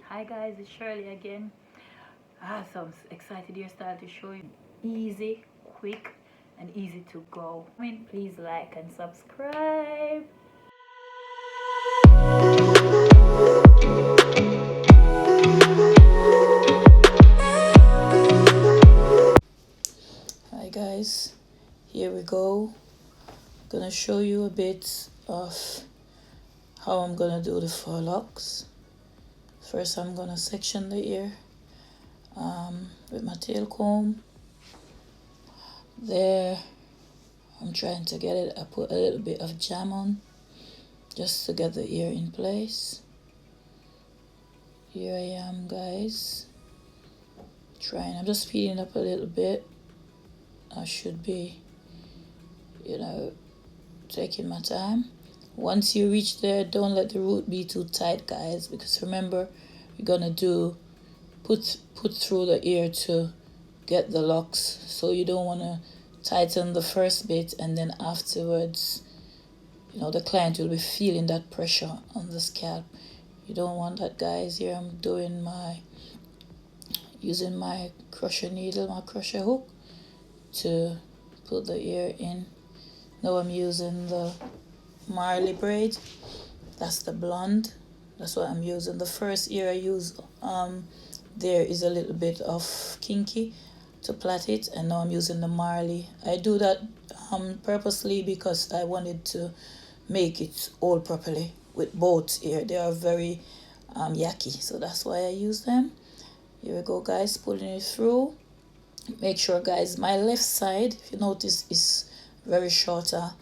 Hi guys, it's Shirley again. So I'm excited hairstyle to show you. Easy, quick, and easy to go. Please like and subscribe. Hi guys, here we go. Gonna show you a bit of how I'm gonna do the FAUX LOCS. First, I'm gonna section the ear with my tail comb. There, I'm trying to get it. I put a little bit of jam on just to get the ear in place. Here I am, guys. I'm just speeding up a little bit. I should be, taking my time. Once you reach there, don't let the root be too tight, guys, because remember, you're gonna put through the ear to get the locks. So you don't want to tighten the first bit and then afterwards, the client will be feeling that pressure on the scalp. You don't want that, guys. Here I'm using my crochet needle, my crochet hook, to put the ear in. Now I'm using the Marley braid. That's the blonde. That's what I'm using. The first ear I use, there is a little bit of kinky to plait it, and now I'm using the Marley. I do that purposely because I wanted to make it hold properly with both ear. They are very yucky, so that's why I use them. Here we go, guys, pulling it through. Make sure, guys, my left side, if you notice, is very shorter.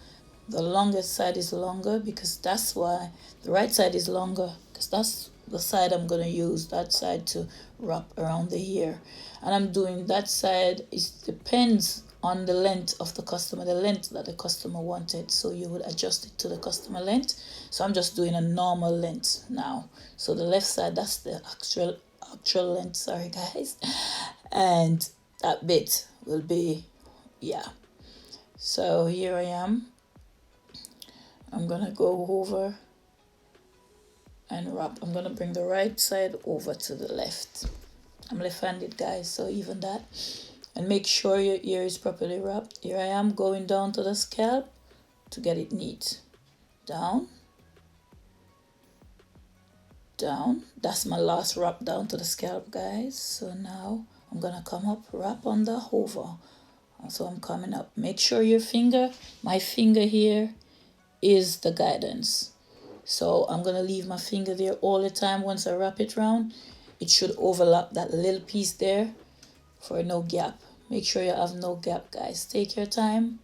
The longest side is longer because that's why the right side is longer, because that's the side I'm going to use, that side to wrap around the hair. And I'm doing that side. It depends on the length of the customer, the length that the customer wanted. So you would adjust it to the customer length. So I'm just doing a normal length now. So the left side, that's the actual length, sorry guys. And that bit will be, yeah. So here I am. I'm gonna go over and wrap. I'm gonna bring the right side over to the left. I'm left-handed, guys, so even that. And make sure your ear is properly wrapped. Here I am going down to the scalp to get it neat. Down. Down. That's my last wrap down to the scalp, guys. So now I'm gonna come up, wrap on the over. So I'm coming up. Make sure my finger here is the guidance. So I'm gonna leave my finger there all the time. Once I wrap it round, it should overlap that little piece there for no gap. Make sure you have no gap, guys. Take your time.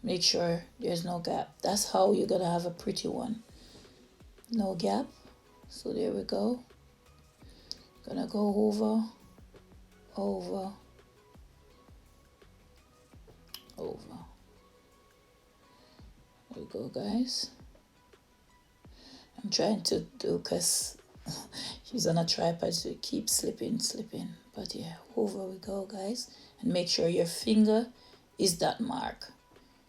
Make sure there's no gap. That's how you're gonna have a pretty one. No gap. So there we go. Gonna go over. There we go, guys. I'm trying to do, because she's on a tripod, so it keeps slipping. But yeah, over we go, guys. And make sure your finger is that mark.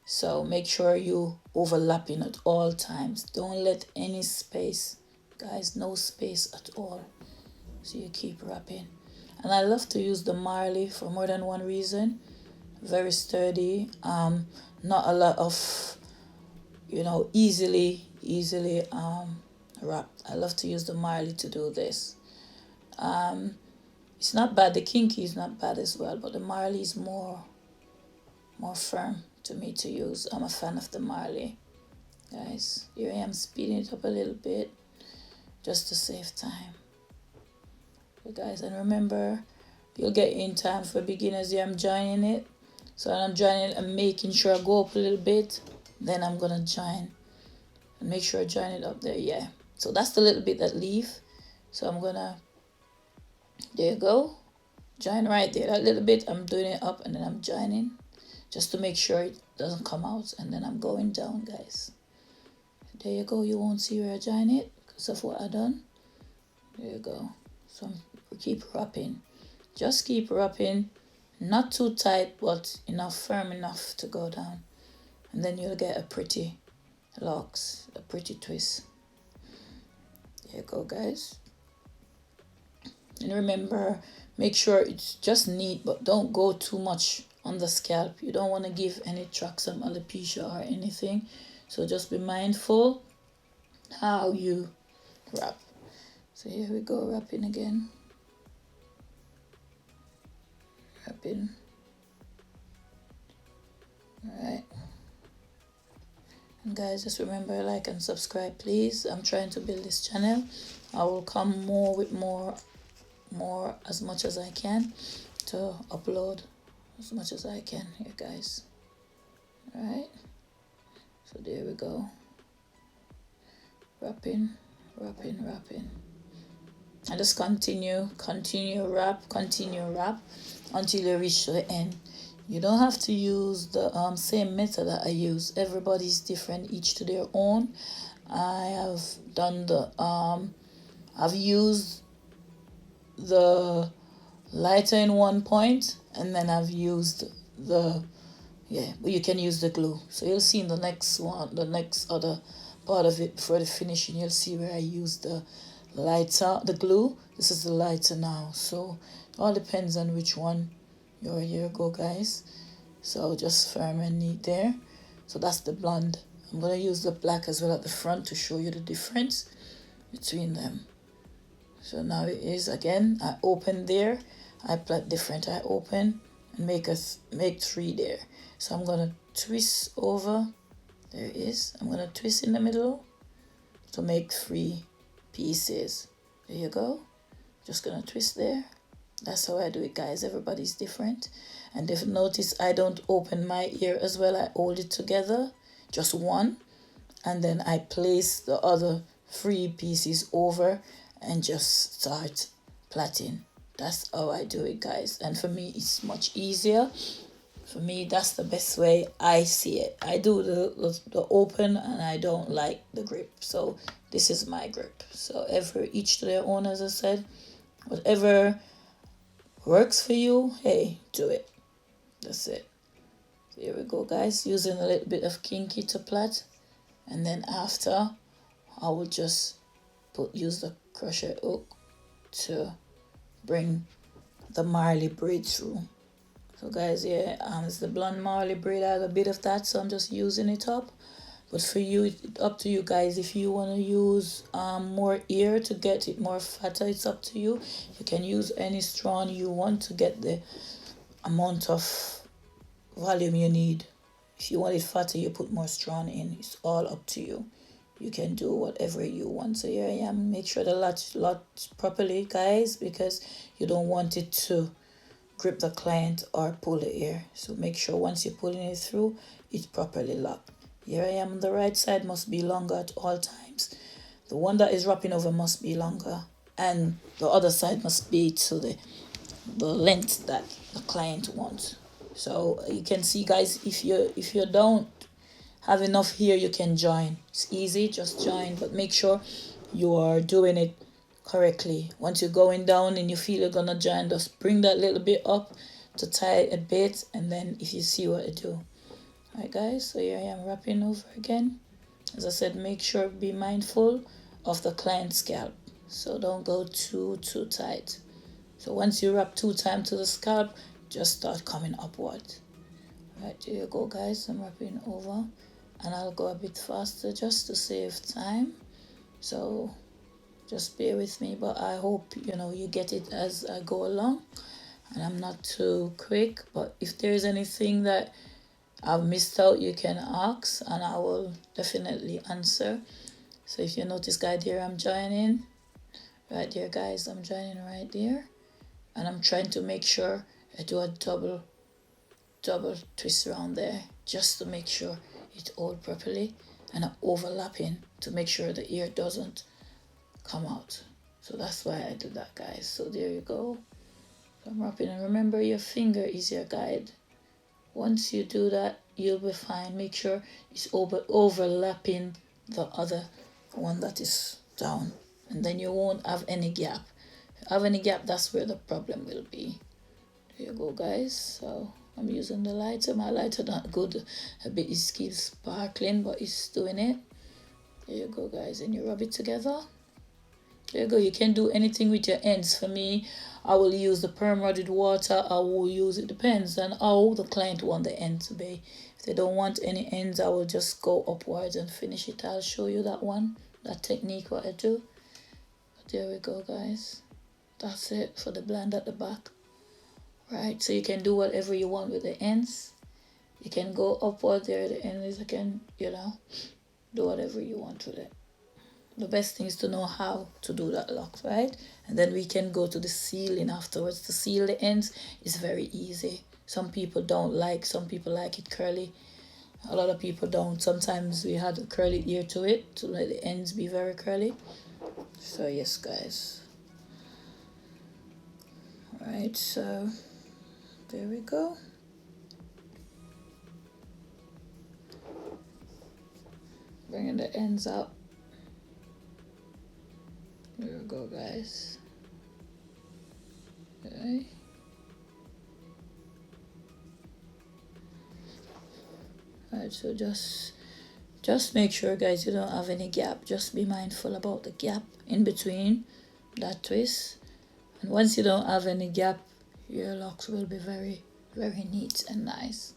So make sure you overlapping at all times. Don't let any space, guys, no space at all. So you keep wrapping. And I love to use the Marley for more than one reason. Very sturdy. Not a lot of, easily wrapped. I love to use the Marley to do this. It's not bad. The kinky is not bad as well, but the Marley is more firm to me to use. I'm a fan of the Marley, guys. Here I am speeding it up a little bit just to save time. Okay, guys, and remember, you'll get in time for beginners. Here I'm joining it. So when I'm joining it, I'm making sure I go up a little bit. Then I'm gonna join and make sure I join it up there. Yeah. So that's the little bit that leave. So I'm gonna, there you go, join right there. That little bit, I'm doing it up and then I'm joining just to make sure it doesn't come out. And then I'm going down, guys. There you go. You won't see where I join it because of what I done. There you go. So keep wrapping. Just keep wrapping. Not too tight, but firm enough to go down. And then you'll get a pretty locks, a pretty twist. There you go, guys. And remember, make sure it's just neat, but don't go too much on the scalp. You don't want to give any tracks of alopecia or anything. So just be mindful how you wrap. So here we go, wrapping again. Wrapping. Alright. And guys, just remember, like and subscribe, please. I'm trying to build this channel. I will come more with more as much as I can to upload as much as I can here, guys. Alright. So there we go. Wrapping. And just continue wrap until you reach the end. You don't have to use the same method that I use. Everybody's different, each to their own. I have done the I've used the lighter in one point, and then I've used the you can use the glue. So you'll see in the next one, the next other part of it for the finishing, you'll see where I use the lighter, the glue. This is the lighter now. So it all depends on which one you're. Here you go, guys. So just firm and neat there. So that's the blonde. I'm gonna use the black as well at the front to show you the difference between them. So now it is, again, I open there, I plait different. I open and make 3 there. So I'm gonna twist over. There it is. I'm gonna twist in the middle to make 3 pieces. There you go. Just gonna twist there. That's how I do it, guys. Everybody's different. And if you notice, I don't open my ear as well. I hold it together, just one, and then I place the other 3 pieces over and just start plaiting. That's how I do it, guys. And for me, it's much easier. For me, that's the best way I see it. I do the open, and I don't like the grip. So this is my grip. So each to their own, as I said. Whatever works for you, hey, do it. That's it. So here we go, guys. Using a little bit of kinky to plait. And then after, I will just use the crochet hook to bring the Marley braid through. So guys, yeah, it's the blonde Marley braid. I have a bit of that, so I'm just using it up. But for you, it's up to you, guys. If you want to use more ear to get it more fatter, it's up to you. You can use any strand you want to get the amount of volume you need. If you want it fatter, you put more strand in. It's all up to you. You can do whatever you want. So here I am. Make sure the latch properly, guys, because you don't want it to grip the client or pull the ear. So make sure once you're pulling it through, it's properly locked. Here I am. The right side must be longer at all times. The one that is wrapping over must be longer, and the other side must be to the length that the client wants. So you can see, guys, if you don't have enough here, you can join. It's easy, just join, but make sure you are doing it correctly. Once you're going down and you feel you're gonna join, just bring that little bit up to tie a bit, and then if you see what I do. Alright, guys, so here I am wrapping over again. As I said, make sure, be mindful of the client's scalp, so don't go too tight. So once you wrap 2 times to the scalp, just start coming upward. Right, here you go, guys. I'm wrapping over, and I'll go a bit faster just to save time. So just bear with me, but I hope you get it as I go along, and I'm not too quick. But if there's anything that I've missed out, you can ask, and I will definitely answer. So if you notice, guys, here I'm joining right there, guys. I'm joining right there, and I'm trying to make sure I do a double twist around there, just to make sure it holds properly, and I'm overlapping to make sure the ear doesn't come out. So that's why I do that, guys. So there you go. So I'm wrapping, and remember, your finger is your guide. Once you do that, you'll be fine. Make sure it's overlapping the other one that is down, and then you won't have any gap. If you have any gap, that's where the problem will be. There you go, guys. So I'm using the lighter. My lighter not good. A bit, it keeps sparkling, but it's doing it. There you go, guys, and you rub it together. There you go. You can do anything with your ends. For me, I will use the perm-rotted water. I will use, it depends on how the client want the end to be. If they don't want any ends, I will just go upwards and finish it. I'll show you that one, that technique, what I do. But there we go, guys. That's it for the blend at the back. Right, so you can do whatever you want with the ends. You can go upward there, the ends. You can, you know, do whatever you want with it. The best thing is to know how to do that locks, right? And then we can go to the sealing afterwards. To seal the ends is very easy. Some people don't like, some people like it curly. A lot of people don't. Sometimes we had a curly ear to it to let the ends be very curly. So yes, guys. Alright, so there we go. Bringing the ends up. There we go, guys. Okay. Alright, so just make sure, guys, you don't have any gap. Just be mindful about the gap in between that twist. And once you don't have any gap, your locks will be very, very neat and nice.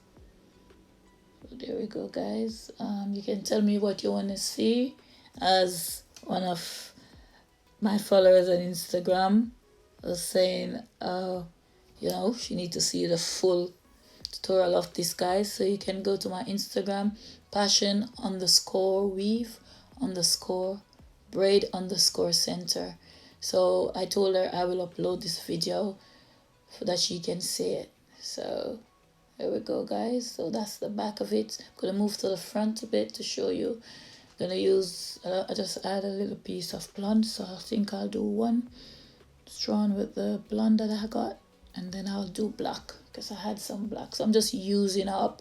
So there we go, guys. You can tell me what you want to see. As one of my followers on Instagram was saying, you know, she need to see the full tutorial of this, guys. So you can go to my Instagram, passion_weave_braid_center. So I told her I will upload this video so that she can see it. So there we go, guys. So that's the back of it. I'm gonna move to the front a bit to show you. I'm gonna use, I just add a little piece of blonde, so I think I'll do one strand with the blonde that I got, and then I'll do black because I had some black. So I'm just using up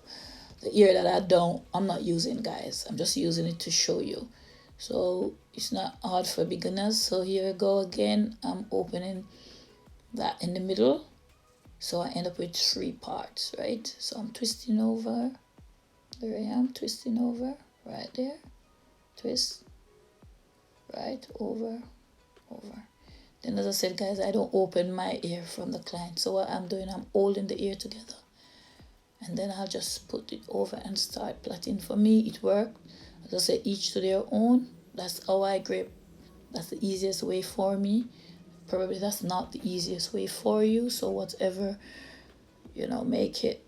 the ear that I'm not using, guys. I'm just using it to show you. So it's not hard for beginners. So here we go again. I'm opening that in the middle. So I end up with 3 parts, right? So I'm twisting over. There I am, twisting over, right there. Twist, right, over. Then as I said, guys, I don't open my ear from the client. So what I'm doing, I'm holding the ear together. And then I'll just put it over and start plaiting. For me, it worked. As I said, each to their own. That's how I grip. That's the easiest way for me. Probably that's not the easiest way for you. So whatever, you know, make it,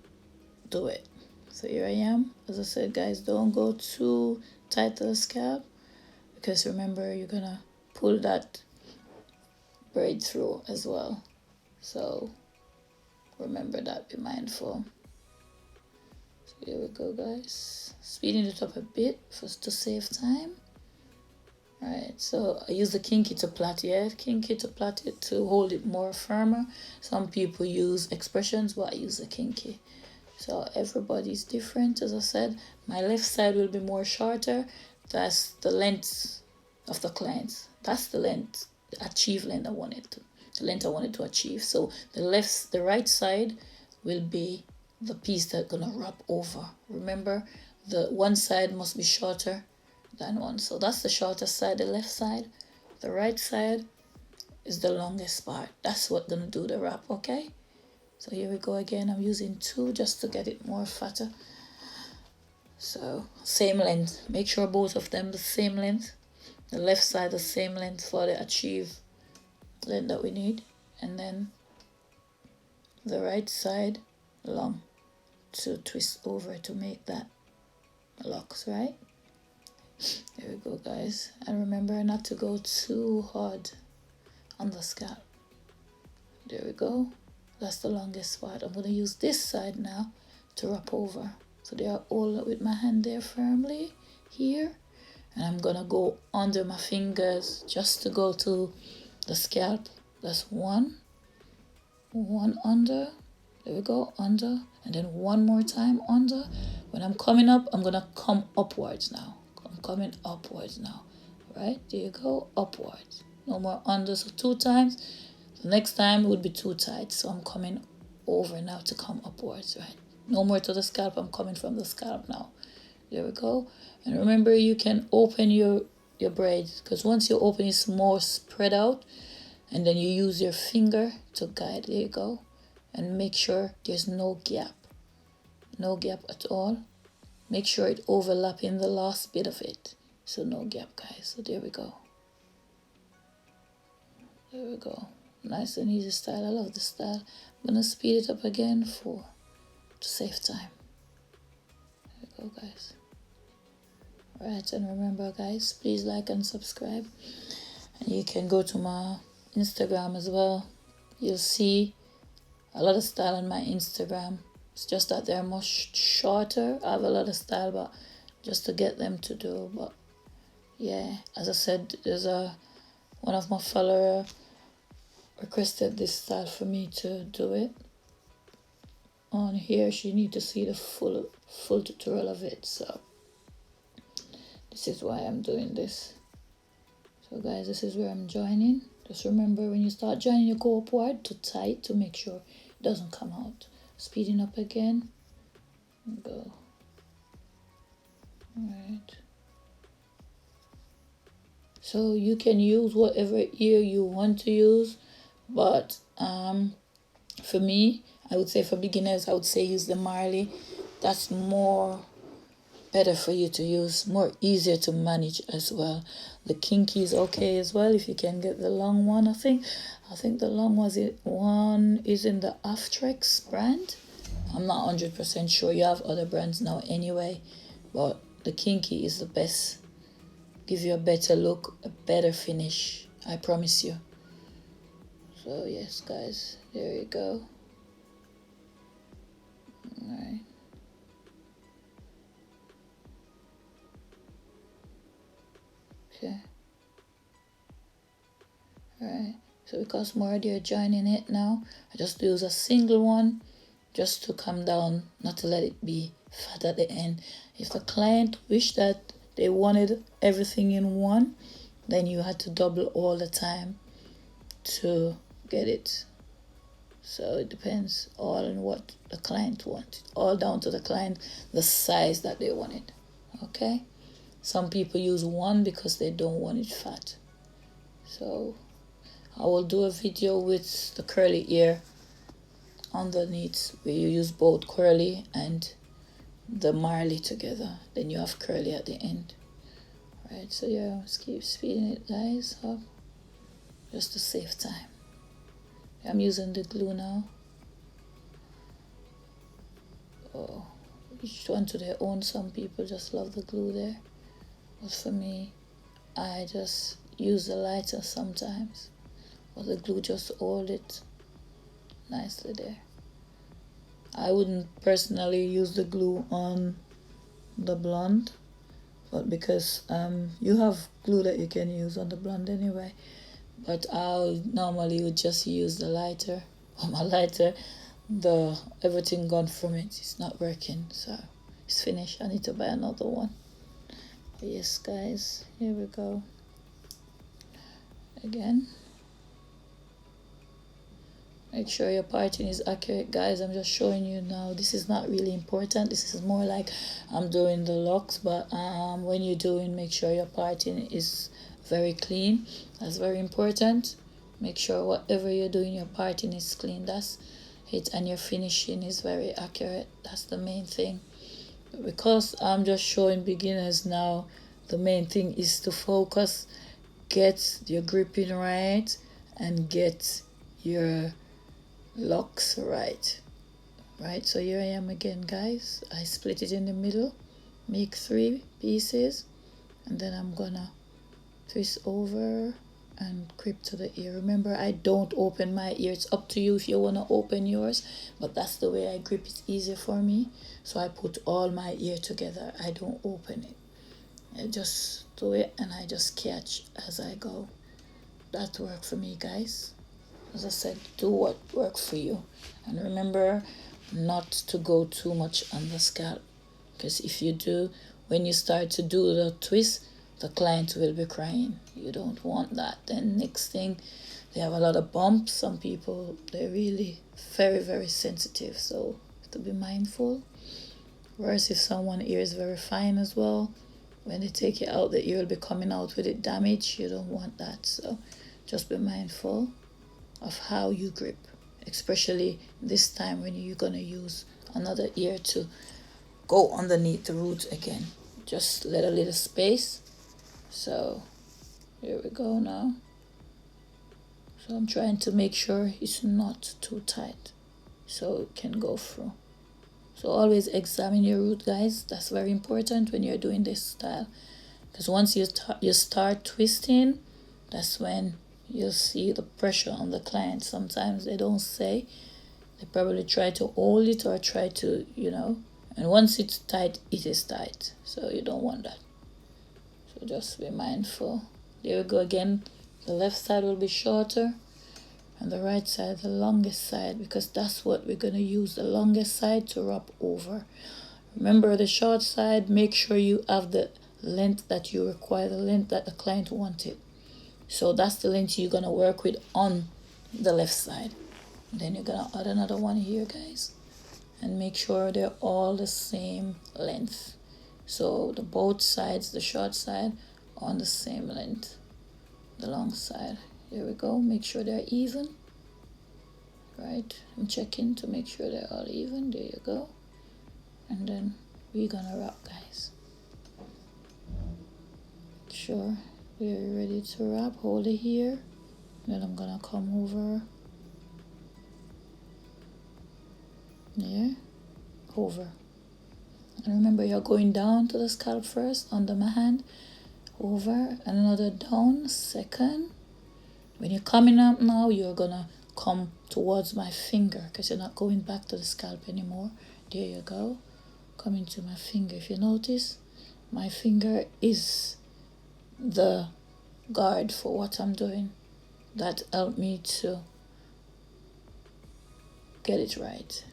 do it. So here I am. As I said, guys, don't go too tight to the scalp, because remember, you're gonna pull that braid through as well. So remember that, be mindful. So here we go, guys. Speeding it up a bit to save time. Alright, so I use the kinky to plait it. Kinky to plait it to hold it more firmer. Some people use expressions, but I use the kinky. So everybody's different. As I said, my left side will be more shorter. That's the length of the clients. That's the length, the achieved length I wanted to, the length I wanted to achieve. So the right side will be the piece that's gonna wrap over. Remember, the one side must be shorter than one. So that's the shortest side, the left side. The right side is the longest part. That's what's gonna do the wrap, okay? So here we go again. I'm using 2 just to get it more fatter. So same length. Make sure both of them the same length. The left side the same length for the achieved length that we need. And then the right side long to twist over to make that locks, right? There we go, guys. And remember not to go too hard on the scalp. There we go. That's the longest part. I'm going to use this side now to wrap over. So they are all with my hand there firmly here. And I'm going to go under my fingers just to go to the scalp. That's one under. There we go, under. And then one more time under. When I'm coming up, I'm going to come upwards now. I'm coming upwards now. Right? There you go, upwards. No more under. So 2 times. The next time it would be 2 tight. So I'm coming over now to come upwards, right? No more to the scalp. I'm coming from the scalp now. There we go. And remember, you can open your your braid, because once you open it's more spread out, and then you use your finger to guide. There you go. And make sure there's no gap at all. Make sure it overlap in the last bit of it, so no gap, guys. So there we go. There we go. Nice and easy style. I love the style. I'm gonna speed it up again to save time. There we go, guys. Alright, and remember, guys, please like and subscribe. And you can go to my Instagram as well. You'll see a lot of style on my Instagram. It's just that they're much shorter. I have a lot of style, but just to get them to do. But yeah, as I said, there's one of my followers requested this style for me to do it on here. She need to see the full tutorial of it, so this is why I'm doing this. So guys, this is where I'm joining. Just remember, when you start joining, you go upward to tight to make sure it doesn't come out. Speeding up again. Go. Alright. So you can use whatever ear you want to use, but for me, I would say for beginners, I would say use the Marley. That's more better for you to use, more easier to manage as well. The kinky is okay as well if you can get the long one. I think the long one is in the Aftrex brand. I'm not 100% sure. You have other brands now anyway, but the kinky is the best. Give you a better look, a better finish, I promise you. So yes, guys, there you go. All right. Okay. Alright, so because Marley are joining it now, I just use a single one just to come down, not to let it be fat at the end. If the client wished that they wanted everything in one, then you had to double all the time to get it. So it depends all on what the client wanted, all down to the client, the size that they wanted. Okay, some people use one because they don't want it fat. So I will do a video with the curly ear underneath where you use both curly and the Marley together. Then you have curly at the end. Alright, so yeah, let's keep speeding it, guys, up just to save time. I'm using the glue now. Oh, each one to their own. Some people just love the glue there, but for me, I just use the lighter sometimes, but the glue just hold it nicely there. I wouldn't personally use the glue on the blonde, but because you have glue that you can use on the blonde anyway, but I normally would just use the lighter. On my lighter, everything gone from it. It's not working, so it's finished. I need to buy another one. But yes, guys, here we go. Again, make sure your parting is accurate, guys. I'm just showing you now. This is not really important. This is more like I'm doing the locks, but when you're doing, make sure your parting is very clean. That's very important. Make sure whatever you're doing, your parting is clean. That's it, and your finishing is very accurate. That's the main thing. Because I'm just showing beginners now, the main thing is to focus, get your gripping right, and get your locks right. So here I am again, guys. I split it in the middle, make 3 pieces, and then I'm gonna twist over and grip to the ear. Remember, I don't open my ear. It's up to you if you want to open yours, but that's the way I grip. It's easier for me, so I put all my ear together. I don't open it. I just do it and I just catch as I go. That worked for me, guys. As I said, do what works for you, and remember not to go too much on the scalp, because if you do, when you start to do the twist, the client will be crying. You don't want that. Then next thing, they have a lot of bumps. Some people, they're really very, very sensitive, so you have to be mindful. Whereas if someone's ear is very fine as well, when they take it out, the ear will be coming out with it damaged. You don't want that, so just be mindful of how you grip, especially this time when you're gonna use another ear to go underneath the root again. Just let a little space. So here we go now. So I'm trying to make sure it's not too tight so it can go through. So always examine your root, guys. That's very important when you're doing this style, because once you start twisting, that's when you'll see the pressure on the client. Sometimes they don't say, they probably try to hold it or try to, and once it's tight, it is tight. So you don't want that. So just be mindful. There we go again. The left side will be shorter and the right side the longest side, because that's what we're going to use, the longest side to wrap over. Remember, the short side, make sure you have the length that you require, the length that the client wanted. So that's the length you're going to work with on the left side. Then you're going to add another one here, guys, and make sure they're all the same length. So the both sides, the short side on the same length, the long side. Here we go. Make sure they're even. Right, I'm checking to make sure they're all even. There you go. And then we're gonna wrap, guys. Sure, we're ready to wrap. Hold it here. Then I'm gonna come over there, over. And remember, you're going down to the scalp first, under my hand, over, and another down, second. When you're coming up now, you're gonna come towards my finger, because you're not going back to the scalp anymore. There you go. Coming to my finger. If you notice, my finger is the guard for what I'm doing. That helped me to get it right.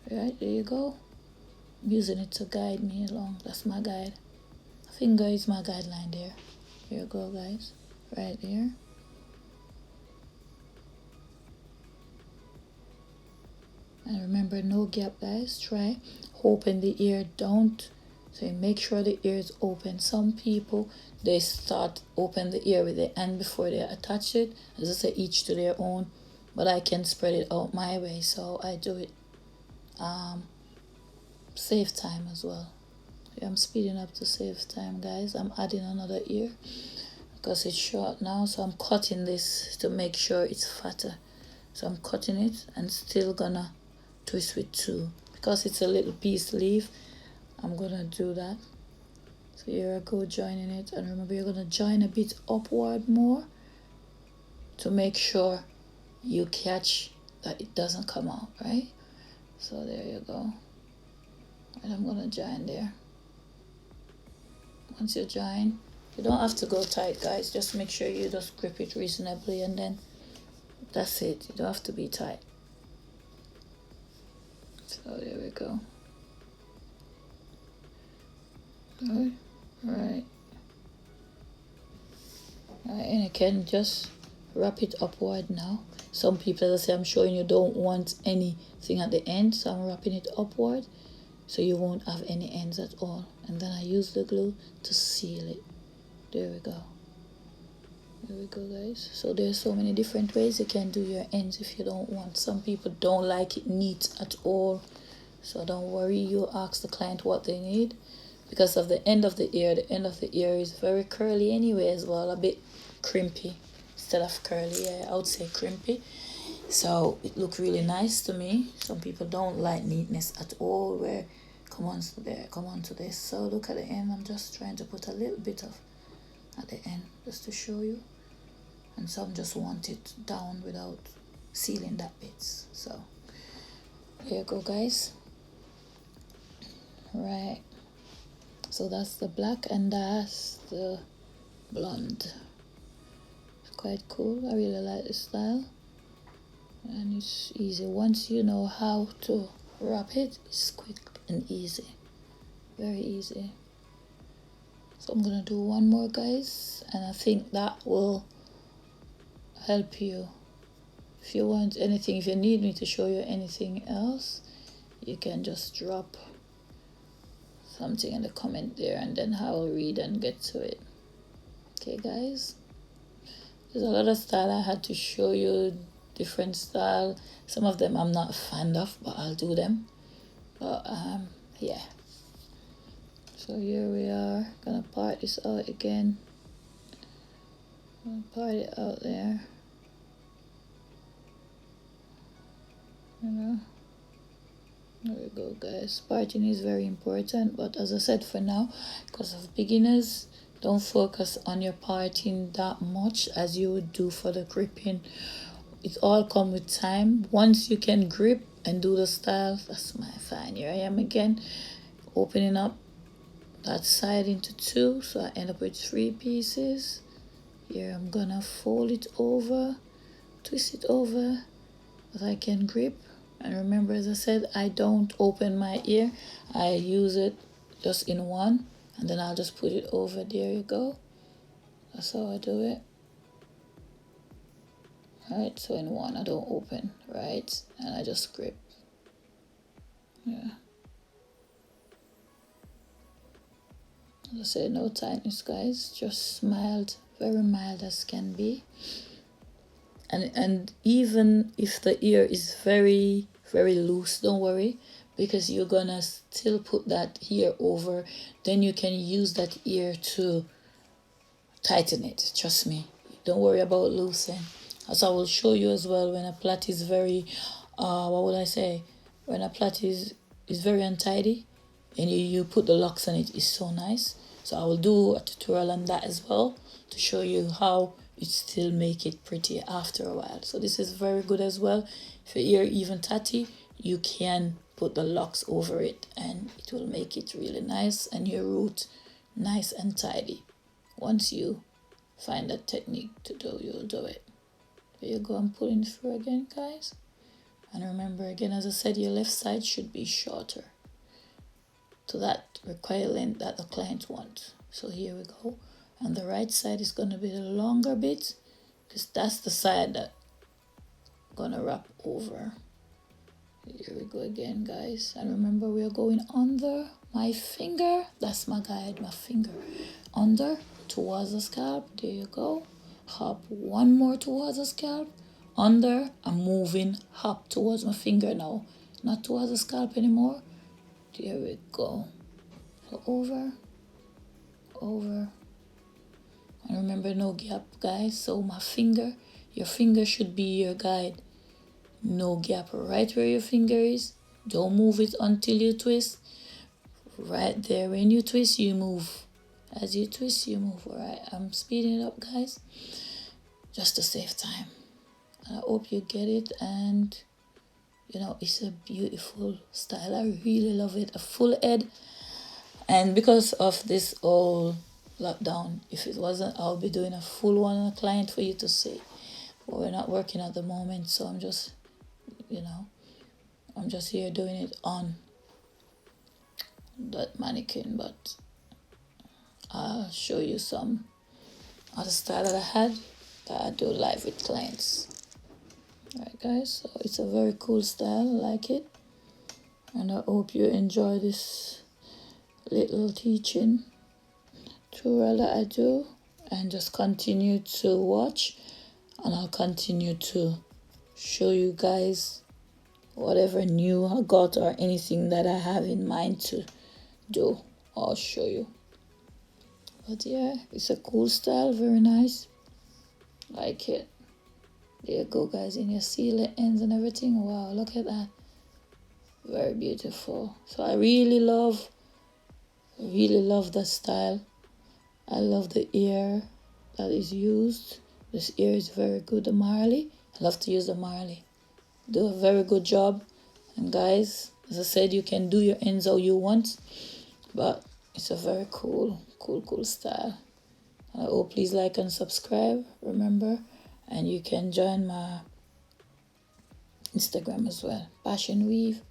Right, there you go. I'm using it to guide me along. That's my guide. Finger is my guideline there. Here you go, guys. Right there. And remember, no gap, guys. Try open the ear. Don't. So make sure the ear is open. Some people, they start open the ear with the hand before they attach it. As I say, each to their own. But I can spread it out my way, so I do it. Save time as well. I'm speeding up to save time, guys. I'm adding another ear because it's short now. So I'm cutting this to make sure it's fatter. So I'm cutting it and still gonna twist with two, because it's a little piece leaf. I'm gonna do that. So here I go, joining it, and remember, you're gonna join a bit upward more to make sure you catch that it doesn't come out, right? So there you go, and I'm gonna join there. Once you join, you don't have to go tight, guys. Just make sure you just grip it reasonably, and then that's it. You don't have to be tight. So there we go. Right. And I can just wrap it upward now. Some people, as I say, I'm showing you, don't want anything at the end, so I'm wrapping it upward so you won't have any ends at all. And then I use the glue to seal it. There we go. There we go, guys. So there's so many different ways you can do your ends if you don't want. Some people don't like it neat at all. So don't worry, you ask the client what they need. Because of the end of the ear, is very curly anyway as well. A bit crimpy instead of curly. Yeah, I would say crimpy. So it looked really nice to me. Some people don't like neatness at all. Where come on to this. So look at the end. I'm just trying to put a little bit of at the end just to show you. And some just want it down without sealing that bits. So here you go, guys. Right. So that's the black and that's the blonde. It's quite cool. I really like this style. And it's easy. Once you know how to wrap it, it's quick and easy. Very easy. So I'm gonna do one more, guys, and I think that will help you. If you want anything, if you need me to show you anything else, you can just drop something in the comment there, and then I'll read and get to it. Okay guys, there's a lot of style I had to show you, different style. Some of them I'm not a fan of, but I'll do them. But yeah, so here we are, gonna part this out again. Part it out there, you know. There we go guys. Parting is very important, but as I said, for now, because of beginners, don't focus on your parting that much as you would do for the gripping. It all comes with time. Once you can grip and do the style, that's my fine. Here I am again, opening up that side into two, so I end up with 3 pieces. Here I'm gonna fold it over, twist it over, that I can grip. And remember, as I said, I don't open my ear. I use it just in one, and then I'll just put it over. There you go. That's how I do it. Right, so in one I don't open, right, and I just grip. Yeah. As I said, no tightness guys, just mild, very mild as can be. And even if the ear is very loose, don't worry, because you're gonna still put that ear over, then you can use that ear to tighten it. Trust me, don't worry about loosening, as I will show you as well. When a plait is very what would I say, when a plait is very untidy and you put the locks on it, is so nice. So I will do a tutorial on that as well, to show you how it still make it pretty after a while. So this is very good as well. If your ear even tatty, you can put the locks over it and it will make it really nice, and your root nice and tidy. Once you find that technique to do, you'll do it. There you go. I'm pulling through again guys, and remember again, as I said, your left side should be shorter to that required length that the client wants. So here we go. And the right side is going to be the longer bit, because that's the side that I'm going to wrap over. Here we go again guys, and remember, we are going under my finger. That's my guide, my finger under towards the scalp. There you go. Hop one more towards the scalp, under. I'm moving, hop towards my finger now, not towards the scalp anymore. There we go. So over, and remember, no gap guys. So my finger, your finger should be your guide. No gap, right where your finger is. Don't move it until you twist. Right there, when you twist, you move. As you twist, you move. All right, I'm speeding it up guys, just to save time. I hope you get it, and you know, it's a beautiful style. I really love it. A full head. And because of this whole lockdown, if it wasn't, I'll be doing a full one on a client for you to see. But we're not working at the moment, so I'm just, you know, I'm just here doing it on that mannequin. But I'll show you some other style that I had that I do live with clients. Alright guys, so it's a very cool style. I like it, and I hope you enjoy this little teaching tutorial that I do, and just continue to watch, and I'll continue to show you guys whatever new I got or anything that I have in mind to do. I'll show you. But yeah, it's a cool style, very nice, like it. There you go guys, and you see the ends and everything. Wow, look at that, very beautiful. So I really love that style. I love the ear that is used. This ear is very good. The Marley, I love to use the Marley, do a very good job. And guys, as I said, you can do your ends how you want, but it's a very cool style. I hope, please like and subscribe, remember, and you can join my Instagram as well, Passion Weave.